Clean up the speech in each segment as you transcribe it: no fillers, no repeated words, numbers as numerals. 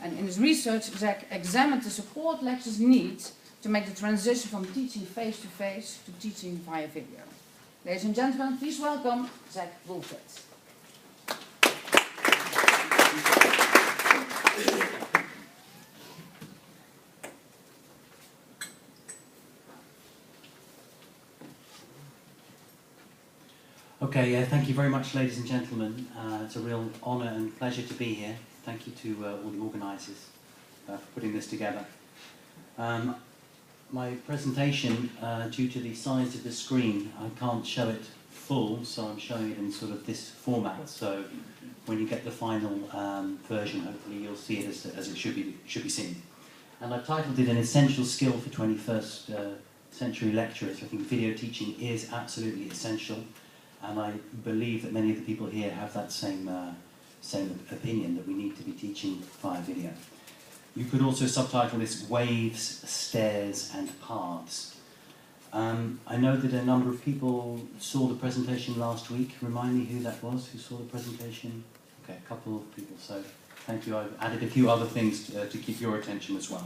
And in his research, Zac examined the support lecturers need to make the transition from teaching face-to-face to teaching via video. Ladies and gentlemen, please welcome Zac Woolfitt. Okay, thank you very much, ladies and gentlemen. It's a real honour and pleasure to be here. Thank you to all the organisers for putting this together. My presentation, due to the size of the screen, I can't show it full, so I'm showing it in sort of this format. So when you get the final version, hopefully you'll see it as it should be seen. And I've titled it An Essential Skill for 21st Century Lecturers. I think video teaching is absolutely essential. And I believe that many of the people here have that same opinion, that we need to be teaching via video. You could also subtitle this Waves, Stairs and Paths. I know that a number of people saw the presentation last week. Remind me who that was, who saw the presentation? Okay, a couple of people, so thank you. I've added a few other things to keep your attention as well.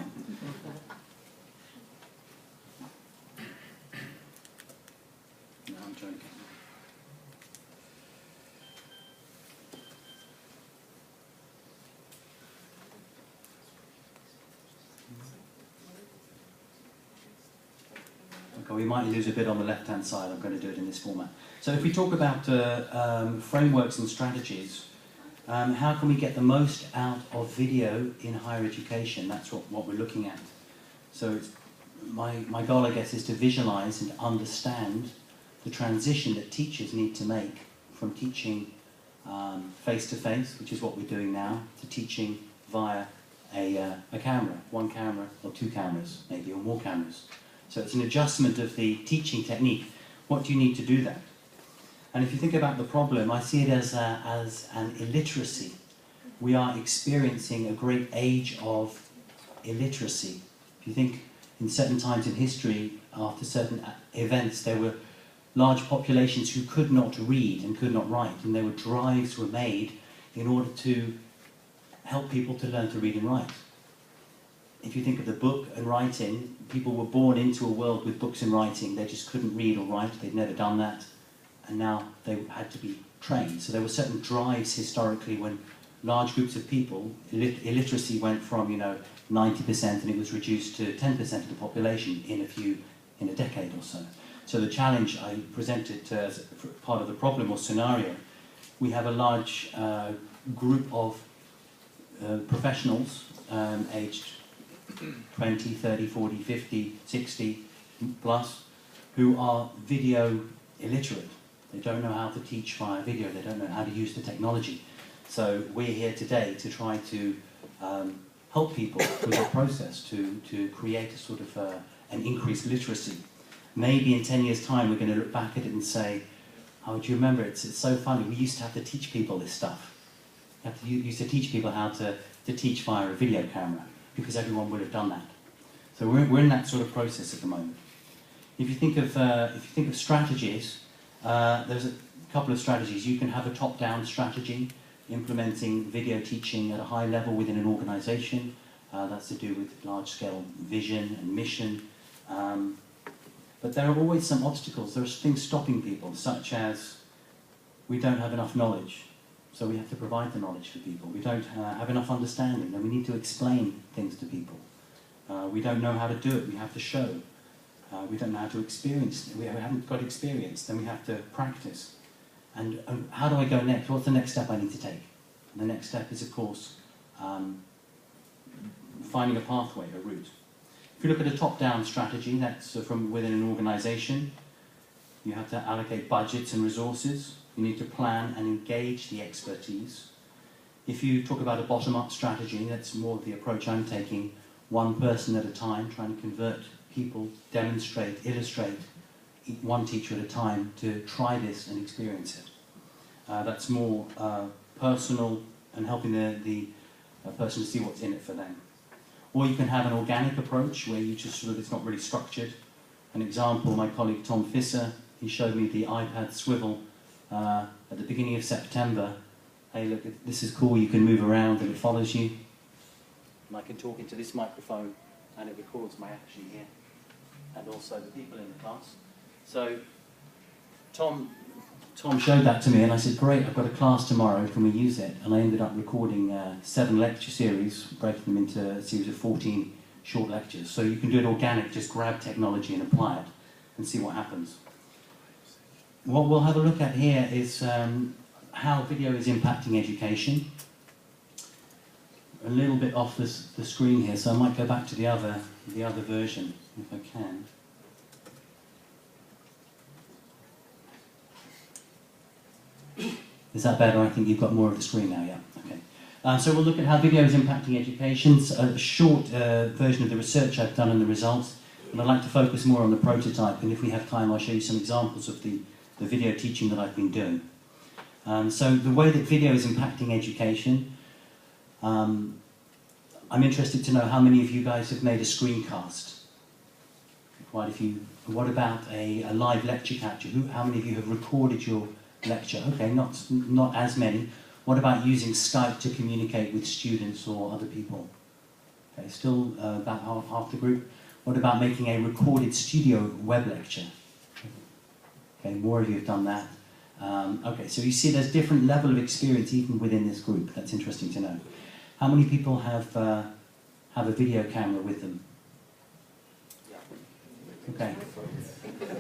Now I'm trying to get... We might lose a bit on the left-hand side. I'm going to do it in this format. So if we talk about frameworks and strategies, how can we get the most out of video in higher education? That's what we're looking at. So my goal, I guess, is to visualize and understand the transition that teachers need to make from teaching face-to-face, which is what we're doing now, to teaching via a camera, one camera or two cameras, maybe, or more cameras. So it's an adjustment of the teaching technique. What do you need to do that? And if you think about the problem, I see it as an illiteracy. We are experiencing a great age of illiteracy. If you think in certain times in history, after certain events, there were large populations who could not read and could not write, and there were drives were made in order to help people to learn to read and write. If you think of the book and writing, people were born into a world with books and writing. They just couldn't read or write. They'd never done that. And now they had to be trained. So there were certain drives historically when large groups of people, illiteracy went from 90% and it was reduced to 10% of the population in a decade or so. So the challenge I presented as part of the problem or scenario, we have a large group of professionals aged 20, 30, 40, 50, 60 plus, who are video illiterate. They don't know how to teach via video, they don't know how to use the technology. So we're here today to try to help people through that process, to create a sort of an increased literacy. Maybe in 10 years' time we're going to look back at it and say, oh, do you remember, it's so funny, we used to have to teach people this stuff. We used to teach people how to teach via a video camera, because everyone would have done that. So we're in that sort of process at the moment. If you think of strategies, there's a couple of strategies. You can have a top-down strategy, implementing video teaching at a high level within an organisation. That's to do with large-scale vision and mission. But there are always some obstacles. There are things stopping people, such as we don't have enough knowledge. So we have to provide the knowledge for people. We don't have enough understanding, then we need to explain things to people. We don't know how to do it, we have to show. We don't know how to experience, we haven't got experience, then we have to practice. And how do I go next? What's the next step I need to take? And the next step is, of course, finding a pathway, a route. If you look at a top-down strategy, that's from within an organisation, you have to allocate budgets and resources. You need to plan and engage the expertise. If you talk about a bottom-up strategy, that's more of the approach I'm taking, one person at a time, trying to convert people, demonstrate, illustrate, one teacher at a time to try this and experience it. That's more personal and helping the person to see what's in it for them. Or you can have an organic approach where you just sort of, it's not really structured. An example, my colleague Tom Fisser, he showed me the iPad Swivl at the beginning of September. Hey, look, this is cool, you can move around and it follows you. And I can talk into this microphone and it records my action here, and also the people in the class. So Tom showed that to me, and I said, great, I've got a class tomorrow, can we use it? And I ended up recording 7 lecture series, breaking them into a series of 14 short lectures. So you can do it organic, just grab technology and apply it and see what happens. What we'll have a look at here is how video is impacting education. A little bit off the screen here, so I might go back to the other version, if I can. Is that better? I think you've got more of the screen now, yeah. Okay. So we'll look at how video is impacting education. It's a short version of the research I've done and the results. And I'd like to focus more on the prototype, and if we have time I'll show you some examples of the video teaching that I've been doing. So the way that video is impacting education, I'm interested to know how many of you guys have made a screencast. Quite a few. What about a live lecture capture? How many of you have recorded your lecture? Okay, not as many. What about using Skype to communicate with students or other people? Okay, still about half the group. What about making a recorded studio web lecture? Okay, more of you have done that. Okay, so you see there's different level of experience even within this group. That's interesting to know. How many people have a video camera with them? Okay.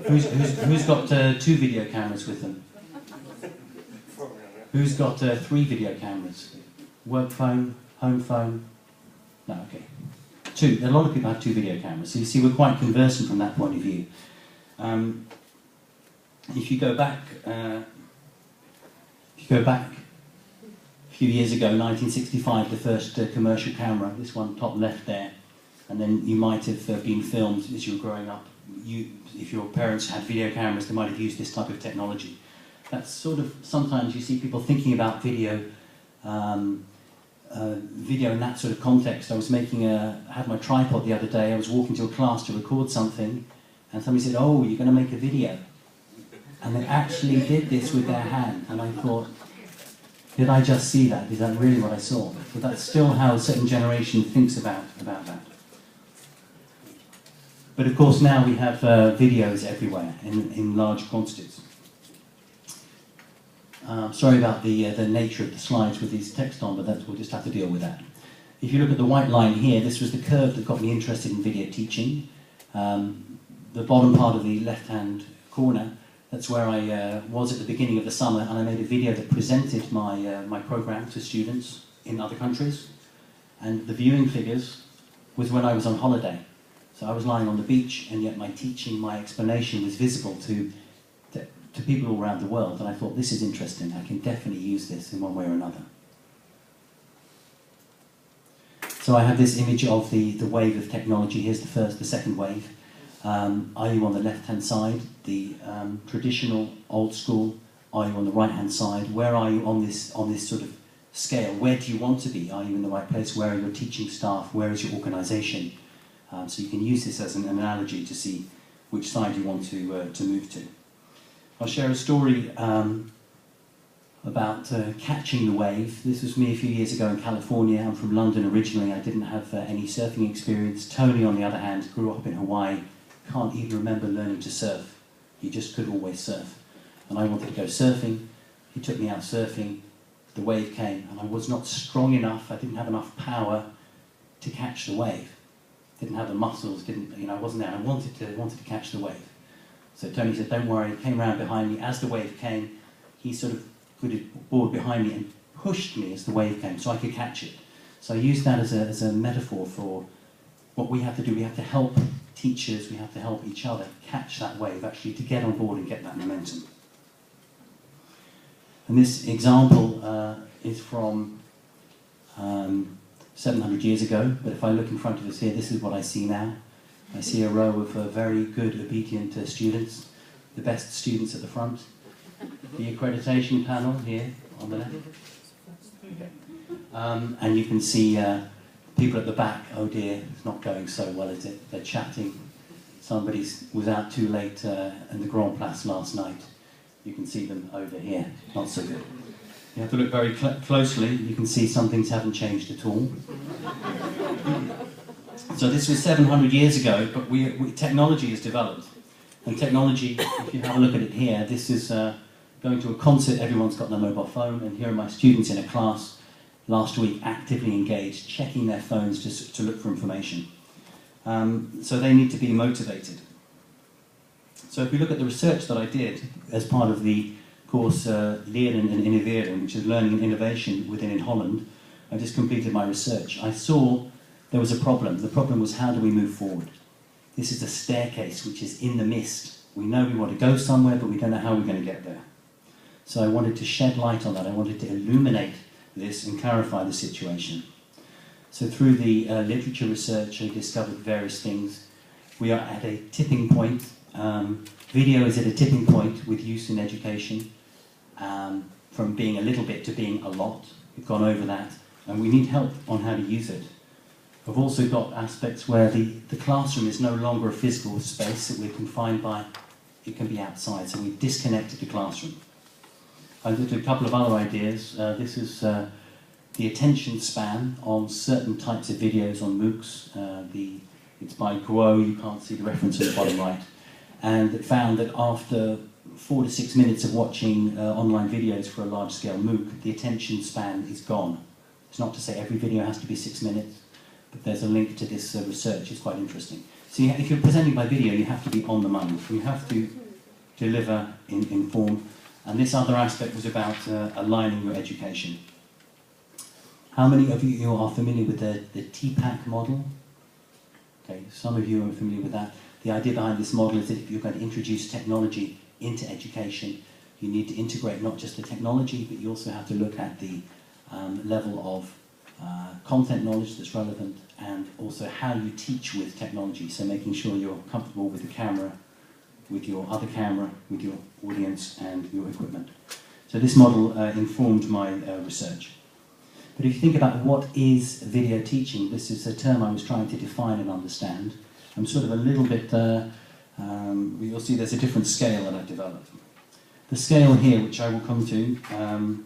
Who's got 2 video cameras with them? Who's got 3 video cameras? Work phone, home phone? No, okay. 2. A lot of people have 2 video cameras. So you see we're quite conversant from that point of view. If you go back a few years ago, 1965, the first commercial camera, this one top left there, and then you might have been filmed as you were growing up. If your parents had video cameras, they might have used this type of technology. That's sort of, sometimes you see people thinking about video in that sort of context. I was had my tripod the other day, I was walking to a class to record something, and somebody said, oh, you're going to make a video. And they actually did this with their hand, and I thought, did I just see that? Is that really what I saw? But that's still how a certain generation thinks about that. But of course now we have videos everywhere in large quantities. Sorry about the nature of the slides with these text on, but we'll just have to deal with that. If you look at the white line here, this was the curve that got me interested in video teaching. The bottom part of the left-hand corner, that's where I was at the beginning of the summer, and I made a video that presented my program to students in other countries. And the viewing figures was when I was on holiday. So I was lying on the beach, and yet my teaching, my explanation was visible to people all around the world, and I thought, this is interesting, I can definitely use this in one way or another. So I have this image of the wave of technology. Here's the second wave. Are you on the left-hand side, the traditional, old school? Are you on the right-hand side? Where are you on this sort of scale? Where do you want to be? Are you in the right place? Where are your teaching staff? Where is your organisation? So you can use this as an analogy to see which side you want to move to. I'll share a story about catching the wave. This was me a few years ago in California. I'm from London originally. I didn't have any surfing experience. Tony, on the other hand, grew up in Hawaii. Can't even remember learning to surf. He just could always surf. And I wanted to go surfing. He took me out surfing. The wave came, and I was not strong enough. I didn't have enough power to catch the wave. Didn't have the muscles. I wasn't there. I wanted to catch the wave. So Tony said, don't worry. He came around behind me. As the wave came, he sort of put his board behind me and pushed me as the wave came so I could catch it. So I used that as a metaphor for what we have to do. We have to help teachers, we have to help each other catch that wave, actually to get on board and get that momentum. And this example is from 700 years ago, but if I look in front of us here, this is what I see now. I see a row of very good, obedient students, the best students at the front. The accreditation panel here on the left. Okay. And you can see people at the back. Oh dear, it's not going so well, is it? They're chatting. Somebody was out too late in the Grand Place last night. You can see them over here. Not so good. You have to look very closely. You can see some things haven't changed at all. So this was 700 years ago, but technology has developed. And technology, if you have a look at it here, this is going to a concert, everyone's got their mobile phone, and here are my students in a class last week actively engaged, checking their phones to look for information. So they need to be motivated. So if we look at the research that I did as part of the course Leren en Innoveren, which is Learning and Innovation in Holland, I just completed my research. I saw there was a problem. The problem was, how do we move forward? This is a staircase which is in the mist. We know we want to go somewhere, but we don't know how we're going to get there. So I wanted to shed light on that. I wanted to illuminate this and clarify the situation. So through the literature research, I discovered various things. We are at a tipping point. Video is at a tipping point with use in education, from being a little bit to being a lot. We've gone over that, and we need help on how to use it. I've also got aspects where the classroom is no longer a physical space that we're confined by. It can be outside, so we've disconnected the classroom. I looked at a couple of other ideas. This is the attention span on certain types of videos on MOOCs. It's by Grow, you can't see the reference on the bottom right. And it found that after 4 to 6 minutes of watching online videos for a large-scale MOOC, the attention span is gone. It's not to say every video has to be 6 minutes, but there's a link to this research. It's quite interesting. So if you're presenting by video, you have to be on the money. You have to deliver in form. And this other aspect was about aligning your education. How many of you are familiar with the TPAC model? Okay, some of you are familiar with that. The idea behind this model is that if you're going to introduce technology into education, you need to integrate not just the technology, but you also have to look at the level of content knowledge that's relevant, and also how you teach with technology. So making sure you're comfortable with the camera, with your other camera, with your audience and your equipment. So this model informed my research. But if you think about what is video teaching, this is a term I was trying to define and understand. I'm sort of a little bit, you'll see there's a different scale that I've developed. The scale here, which I will come to, I'm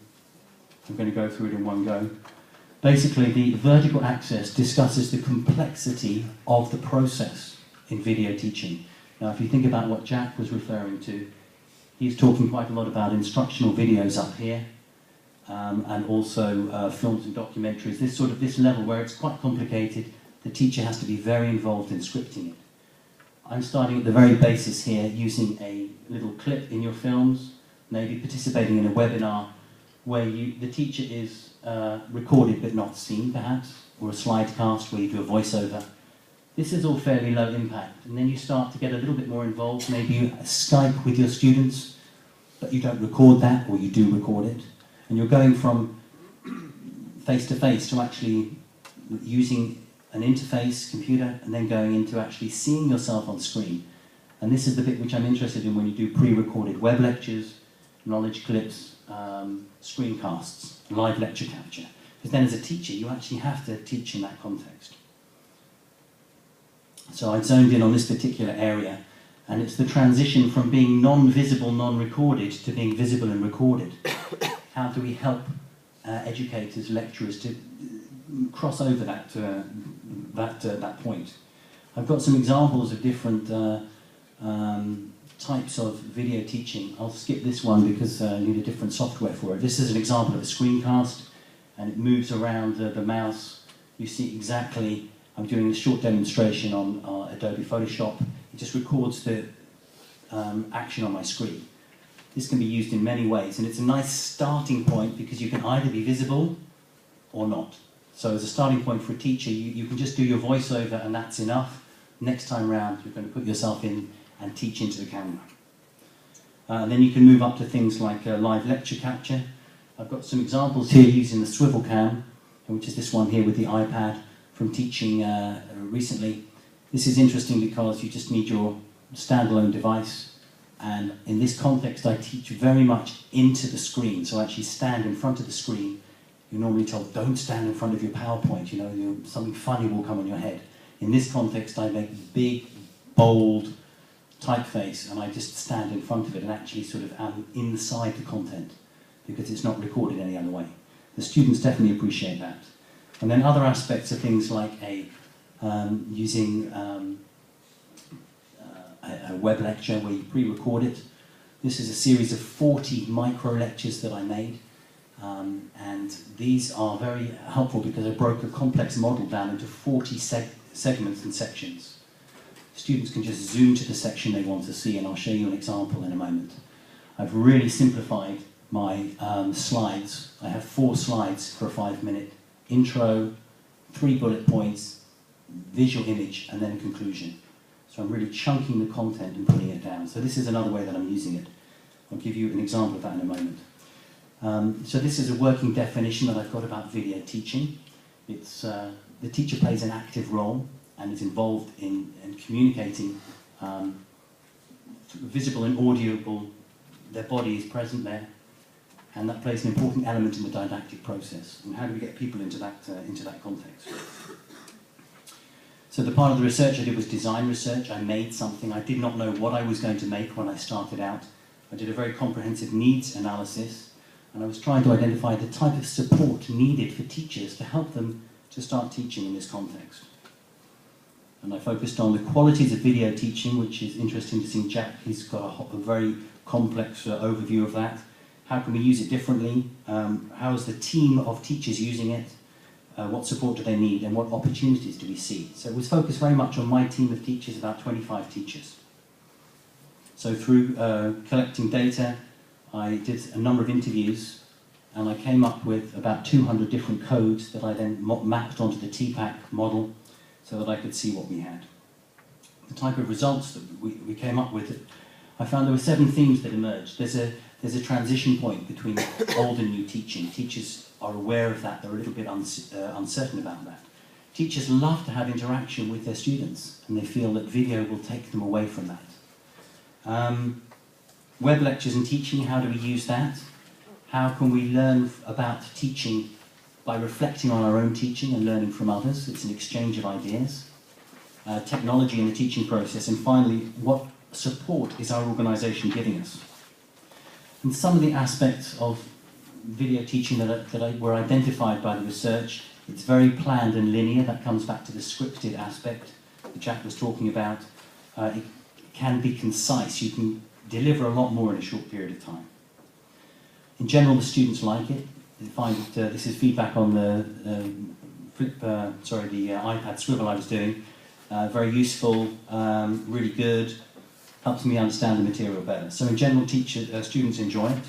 going to go through it in one go. Basically, the vertical axis discusses the complexity of the process in video teaching. Now, if you think about what Jack was referring to, he's talking quite a lot about instructional videos up here, and also films and documentaries, this level where it's quite complicated. The teacher has to be very involved in scripting it. I'm starting at the very basis here, using a little clip in your films, maybe participating in a webinar where the teacher is recorded but not seen, perhaps, or a slide cast where you do a voiceover. This is all fairly low impact, and then you start to get a little bit more involved. Maybe you Skype with your students, but you don't record that, or you do record it. And you're going from face-to-face to actually using an interface, computer, and then going into actually seeing yourself on screen. And this is the bit which I'm interested in when you do pre-recorded web lectures, knowledge clips, screencasts, live lecture capture. Because then as a teacher, you actually have to teach in that context. So I zoned in on this particular area, and it's the transition from being non-visible, non-recorded to being visible and recorded. How do we help educators, lecturers to cross over that point? I've got some examples of different types of video teaching. I'll skip this one because I need a different software for it. This is an example of a screencast, and it moves around the mouse. You see exactly, I'm doing a short demonstration on Adobe Photoshop. It just records the action on my screen. This can be used in many ways, and it's a nice starting point because you can either be visible or not. So as a starting point for a teacher, you can just do your voiceover and that's enough. Next time round, you're going to put yourself in and teach into the camera. And then you can move up to things like live lecture capture. I've got some examples here using the Swivl cam, which is this one here with the iPad from teaching recently. This is interesting because you just need your standalone device. And in this context, I teach very much into the screen. So I actually stand in front of the screen. You're normally told, don't stand in front of your PowerPoint, something funny will come on your head. In this context, I make big, bold typeface, and I just stand in front of it and actually sort of am inside the content because it's not recorded any other way. The students definitely appreciate that. And then other aspects are things like a using a web lecture where you pre-record it. This is a series of 40 micro lectures that I made, and these are very helpful because I broke a complex model down into 40 segments and sections. Students can just zoom to the section they want to see, and I'll show you an example in a moment. I've really simplified my slides. I have 4 slides for a 5-minute intro, 3 bullet points, visual image, and then a conclusion. So I'm really chunking the content and putting it down. So this is another way that I'm using it. I'll give you an example of that in a moment. So this is a working definition that I've got about video teaching. It's the teacher plays an active role and is involved in communicating, visible and audible. Their body is present there, and that plays an important element in the didactic process. And how do we get people into that context? So the part of the research I did was design research. I made something. I did not know what I was going to make when I started out. I did a very comprehensive needs analysis, and I was trying to identify the type of support needed for teachers to help them to start teaching in this context. And I focused on the qualities of video teaching, which is interesting to see Jack. He's got a very complex overview of that. How can we use it differently? How is the team of teachers using it? What support do they need, and what opportunities do we see? So it was focused very much on my team of teachers, about 25 teachers. So through collecting data, I did a number of interviews, and I came up with about 200 different codes that I then mapped onto the TPAC model so that I could see what we had. The type of results that we came up with, I found there were 7 themes that emerged. There's a transition point between old and new teaching. Teachers are aware of that. They're a little bit uncertain about that. Teachers love to have interaction with their students, and they feel that video will take them away from that. Web lectures and teaching, how do we use that? How can we learn about teaching by reflecting on our own teaching and learning from others? It's an exchange of ideas. Technology in the teaching process, and finally, what support is our organisation giving us? And some of the aspects of video teaching that were identified by the research, it's very planned and linear. That comes back to the scripted aspect that Jack was talking about. It can be concise. You can deliver a lot more in a short period of time. In general, the students like it. They find that this is feedback on the iPad Swivl I was doing. Very useful, really good. Helps me understand the material better. So in general, students enjoy it.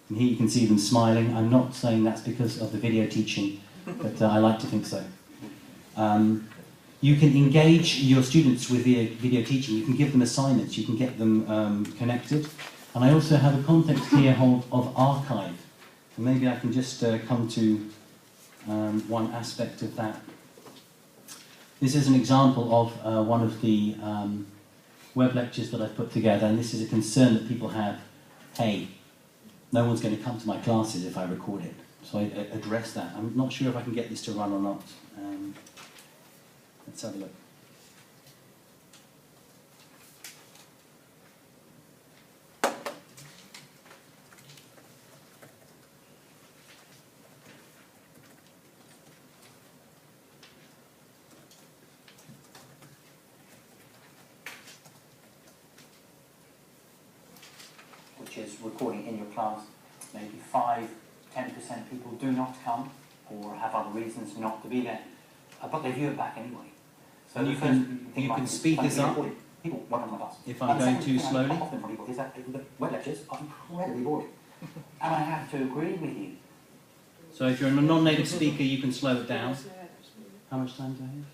And here you can see them smiling. I'm not saying that's because of the video teaching, but I like to think so. You can engage your students with video teaching. You can give them assignments. You can get them connected. And I also have a context here of archive. And maybe I can just come to one aspect of that. This is an example of one of the web lectures that I've put together, and this is a concern that people have. Hey, no one's going to come to my classes if I record it. So I address that. I'm not sure if I can get this to run or not. Let's have a look. Which is recording in your class. Maybe 5–10% people do not come or have other reasons not to be there, but they view it back anyway. So and you can speed this up. People won't come to my class. If I'm going too slowly. Often from people is that the web lectures are incredibly boring, and I have to agree with you. So if you're a non-native speaker, you can slow it down. How much time do I have?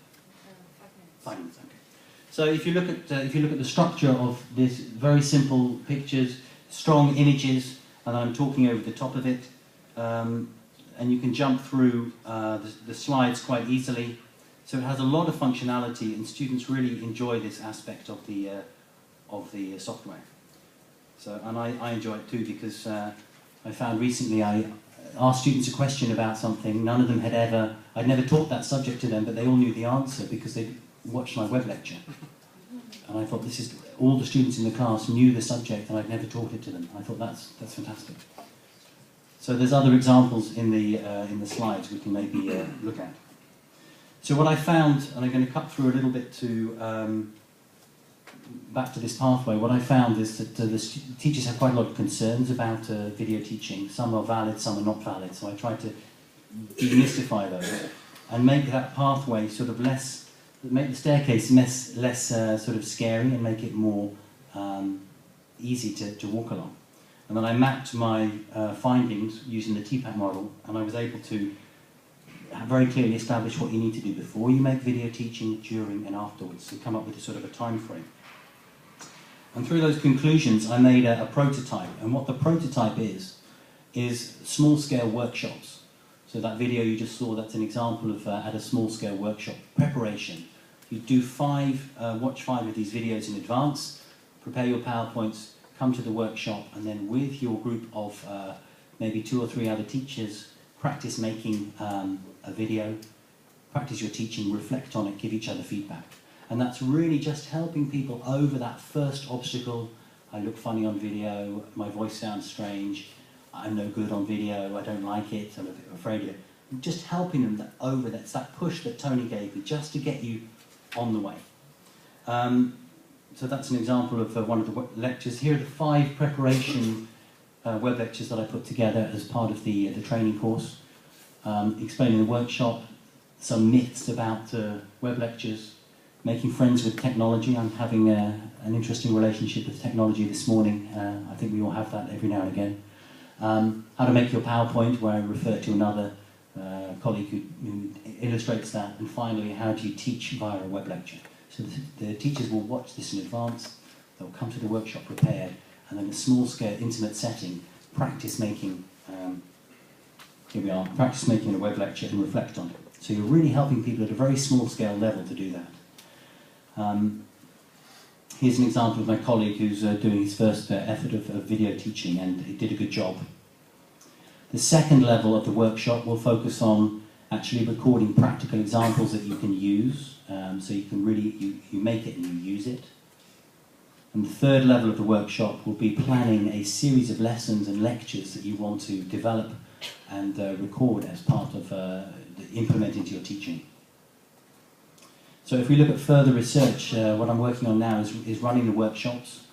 5 minutes. Okay. So if you look at the structure of this, very simple pictures, strong images, and I'm talking over the top of it, and you can jump through the slides quite easily. So it has a lot of functionality, and students really enjoy this aspect of the software. So, and I enjoy it too, because I found recently I asked students a question about something. None of them I'd never taught that subject to them, but they all knew the answer because they watched my web lecture. And I thought, all the students in the class knew the subject, and I'd never taught it to them. I thought that's fantastic. So there's other examples in the slides we can maybe look at. So what I found, and I'm going to cut through a little bit to back to this pathway, what I found is that the teachers have quite a lot of concerns about video teaching. Some are valid, some are not valid, so I tried to demystify those and make that pathway sort of less, make the staircase less sort of scary and make it more easy to walk along. And then I mapped my findings using the TPAC model, and I was able to very clearly establish what you need to do before you make video teaching, during and afterwards, and come up with a sort of a time frame. And through those conclusions, I made a prototype. And what the prototype is small-scale workshops. So that video you just saw, that's an example of at a small-scale workshop preparation. You do watch 5 of these videos in advance, prepare your PowerPoints, come to the workshop, and then with your group of maybe 2 or 3 other teachers, practice making a video, practice your teaching, reflect on it, give each other feedback. And that's really just helping people over that first obstacle. I look funny on video, my voice sounds strange, I'm no good on video, I don't like it, I'm a bit afraid of it. Just helping them over that, it's that push that Tony gave me, just to get you on the way. So that's an example of one of the lectures. Here are the 5 preparation web lectures that I put together as part of the training course, explaining the workshop, some myths about web lectures, making friends with technology. I'm having an interesting relationship with technology this morning. I think we all have that every now and again. How to make your PowerPoint, where I refer to another colleague who illustrates that. And finally, how do you teach via a web lecture? So the teachers will watch this in advance, they'll come to the workshop prepared, and then a small-scale, intimate setting, practice making, here we are, practice making a web lecture and reflect on it. So you're really helping people at a very small-scale level to do that. Here's an example of my colleague who's doing his first effort of video teaching, and he did a good job. The second level of the workshop will focus on actually recording practical examples that you can use, so you can really, you make it and you use it. And the third level of the workshop will be planning a series of lessons and lectures that you want to develop and record as part of implement into your teaching. So if we look at further research, what I'm working on now is running the workshops,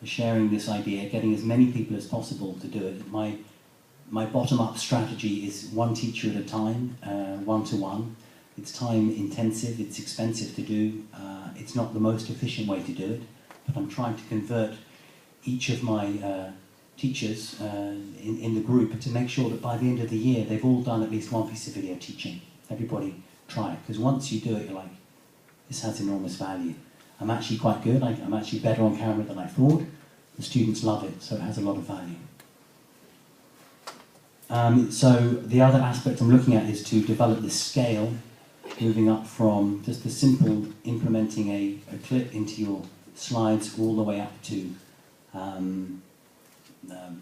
sharing this idea, getting as many people as possible to do it. My bottom-up strategy is 1 teacher at a time, one-to-one. It's time-intensive, it's expensive to do, it's not the most efficient way to do it, but I'm trying to convert each of my teachers in the group to make sure that by the end of the year they've all done at least 1 piece of video teaching. Everybody try it, because once you do it, you're like, this has enormous value. I'm actually quite good, I'm actually better on camera than I thought. The students love it, so it has a lot of value. So the other aspect I'm looking at is to develop this scale, moving up from just the simple implementing a clip into your slides all the way up to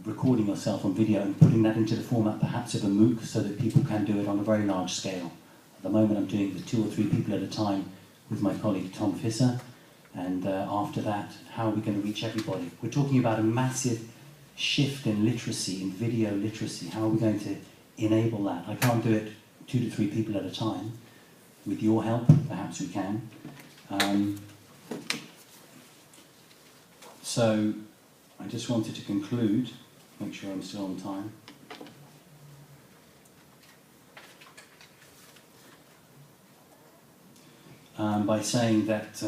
recording yourself on video and putting that into the format perhaps of a MOOC so that people can do it on a very large scale. At the moment I'm doing it with 2 or 3 people at a time with my colleague Tom Fisser, and after that, how are we going to reach everybody? We're talking about a massive shift in literacy, in video literacy. How are we going to enable that? I can't do it 2 to 3 people at a time. With your help, perhaps we can. So I just wanted to conclude, make sure I'm still on time. By saying that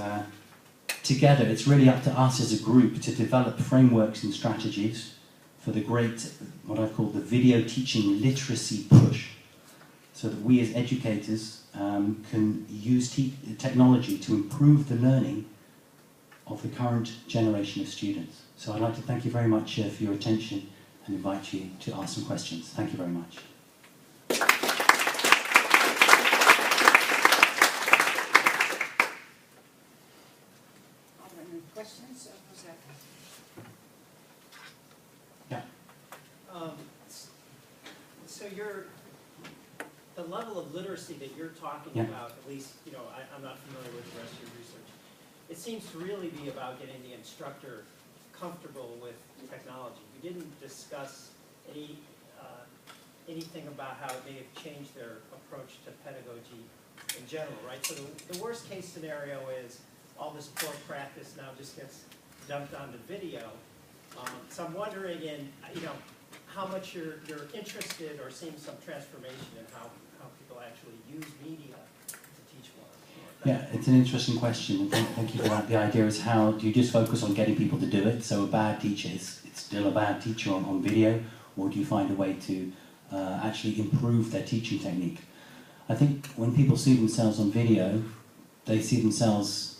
together it's really up to us as a group to develop frameworks and strategies for the great, what I've called the video teaching literacy push, so that we as educators can use technology to improve the learning of the current generation of students. So I'd like to thank you very much for your attention and invite you to ask some questions. Thank you very much. Questions of Zac? Yeah. So the level of literacy that you're talking about, at least, I'm not familiar with the rest of your research. It seems to really be about getting the instructor comfortable with technology. You didn't discuss anything about how it may have changed their approach to pedagogy in general, right? So the worst case scenario is all this poor practice now just gets dumped onto video. So I'm wondering how much you're interested or seeing some transformation in how people actually use media to teach more. Yeah, it's an interesting question. Thank you for that. The idea is, how do you just focus on getting people to do it? So a bad teacher is still a bad teacher on video, or do you find a way to actually improve their teaching technique? I think when people see themselves on video, they see themselves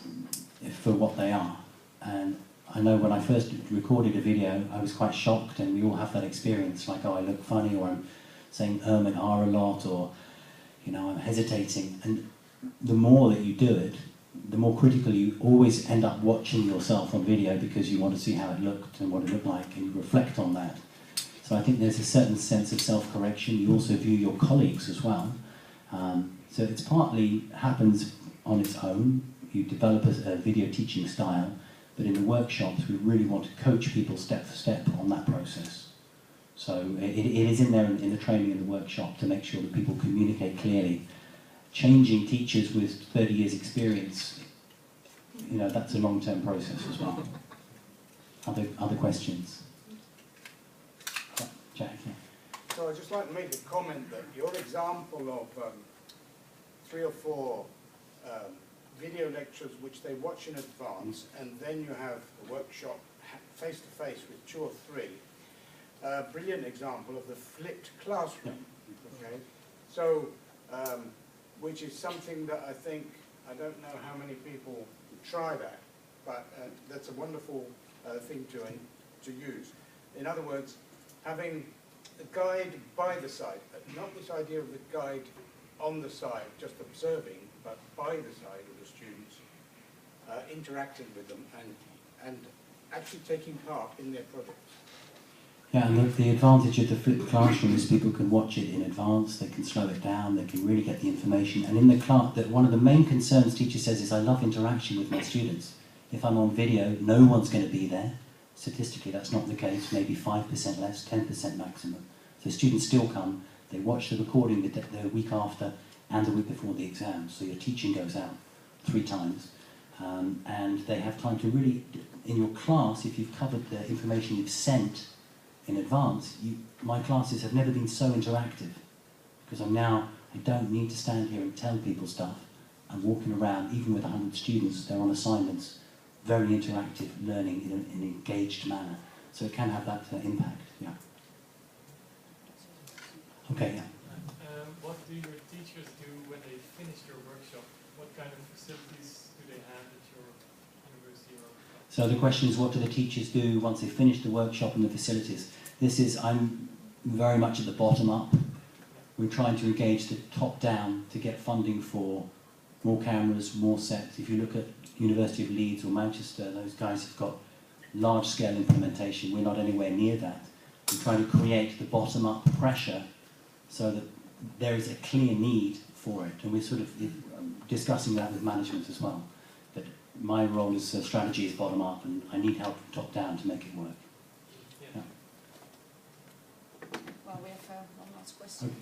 for what they are. And I know when I first recorded a video, I was quite shocked, and we all have that experience, like, oh, I look funny, or I'm saying and a lot, or, I'm hesitating. And the more that you do it, the more critical you always end up watching yourself on video, because you want to see how it looked and what it looked like, and you reflect on that. So I think there's a certain sense of self-correction. You also view your colleagues as well. So it's partly happens on its own. You develop a video teaching style, but in the workshops we really want to coach people step for step on that process. So it is in there in the training and the workshop to make sure that people communicate clearly. Changing teachers with 30 years experience, that's a long-term process as well. Other questions? Jack, yeah. So I'd just like to make a comment that your example of 3 or 4 video lectures which they watch in advance, and then you have a workshop face-to-face with 2 or 3, brilliant example of the flipped classroom. Okay, so which is something that I don't know how many people try that, but that's a wonderful thing to use. In other words, having a guide by the side, not this idea of the guide on the side, just observing, but by the side of the students, interacting with them and actually taking part in their projects. Yeah, and the advantage of the flipped classroom is people can watch it in advance, they can slow it down, they can really get the information. And in the class, one of the main concerns teacher says is, I love interaction with my students. If I'm on video, no one's going to be there. Statistically, that's not the case, maybe 5% less, 10% maximum. So students still come, they watch the recording the week after and the week before the exam. So your teaching goes out 3 times. And they have time to really, in your class, if you've covered the information you've sent in advance, my classes have never been so interactive, because I don't need to stand here and tell people stuff. I'm walking around, even with 100 students, they're on assignments, very interactive learning in an engaged manner. So it can have that impact, yeah. Okay, yeah. What do your teachers do when they finish your workshop? What kind of facilities do they have at your university? So the question is, what do the teachers do once they finish the workshop and the facilities? I'm very much at the bottom up. We're trying to engage the top down to get funding for more cameras, more sets. If you look at University of Leeds or Manchester, those guys have got large scale implementation. We're not anywhere near that. We're trying to create the bottom up pressure so that there is a clear need for it. And we're sort of discussing that with management as well. But my role as strategy is bottom up, and I need help from top down to make it work. Yeah. Well, we have one last question.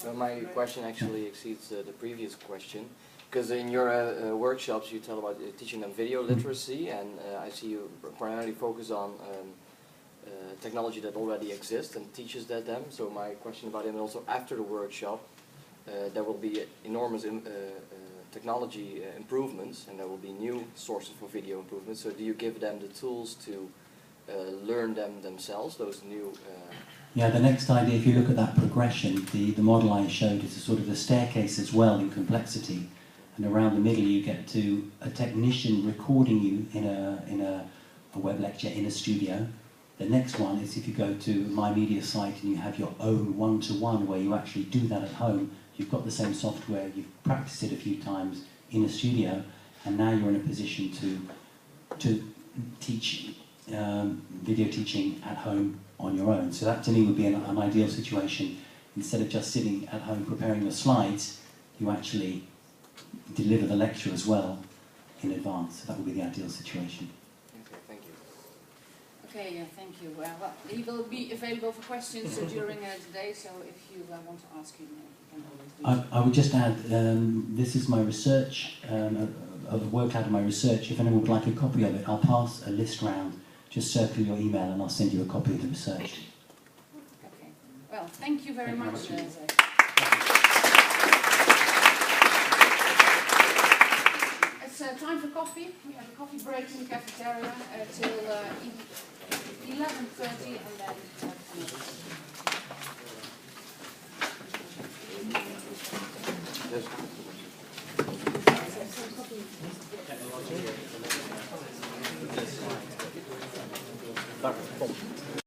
Well, my question actually exceeds the previous question, because in your workshops you tell about teaching them video literacy, and I see you primarily focus on technology that already exists and teaches them. So my question about it, and also after the workshop, there will be enormous technology improvements, and there will be new sources for video improvements. So do you give them the tools to learn them themselves, those new... Yeah, the next idea, if you look at that progression, the model I showed is a sort of a staircase as well in complexity. And around the middle you get to a technician recording you in a web lecture in a studio. The next one is if you go to my media site and you have your own one-to-one where you actually do that at home. You've got the same software, you've practiced it a few times in a studio, and now you're in a position to teach video teaching at home on your own. So that to me would be an ideal situation. Instead of just sitting at home preparing your slides, you actually deliver the lecture as well in advance. So that would be the ideal situation. Okay, thank you. Okay, thank you. Well, he will be available for questions during the day, so if you want to ask him, you can I would just add, this is my research, a work out of my research. If anyone would like a copy of it, I'll pass a list round. Just circle your email and I'll send you a copy of the research. Okay. Well, thank you very much, Zac. It's time for coffee. We have a coffee break in the cafeteria till 11:30 and then Yes.